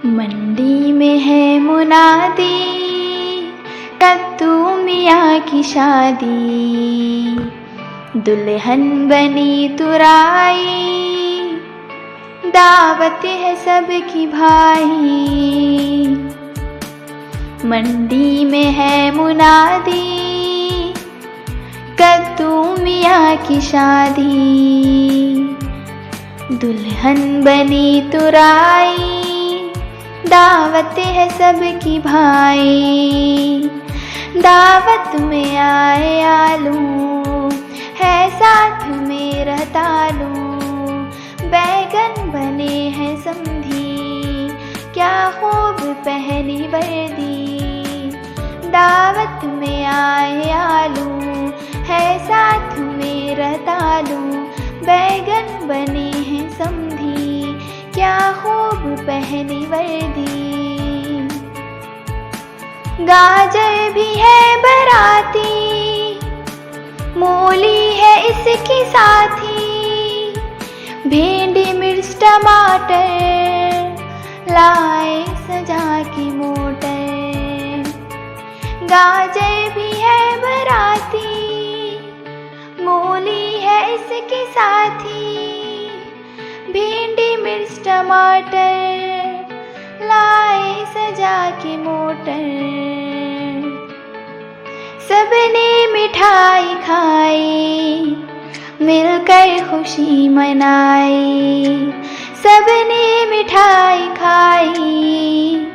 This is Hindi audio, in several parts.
मंडी में है मुनादी, कद्दू मियाँ की शादी। दुल्हन बनी तुराई, दावत है सबकी भाई। मंडी में है मुनादी, कद्दू मियाँ की शादी। दुल्हन बनी तुराई, दावत है सबकी भाई। दावत में आए आलू, है साथ में रतालू। बैगन बने हैं समधी, क्या खूब पहनी वर्दी। दावत में आए आलू, है साथ में रतालू। बैगन बने हैं समधी, क्या खूब पहनी वर्दी। गाजर भी है बराती, मूली है इसकी साथी। भिंडी मिर्च टमाटर, लाए सजा की मोटर। गाजर भी है बराती, मूली है इसके साथी। भिंडी मिर्च टमाटर, लाए सजा की मोटर। सबने मिठाई खाई, मिलकर खुशी मनाई। सबने मिठाई खाई,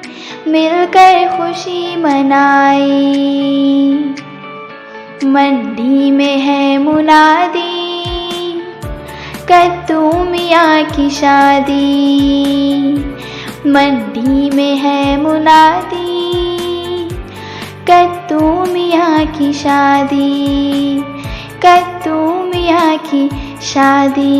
मिलकर खुशी मनाई। मंडी में है मुनादी, कद्दू मियाँ की शादी। मंडी में है मुनादी, कद्दू मियाँ की शादी। कद्दू मियाँ की शादी।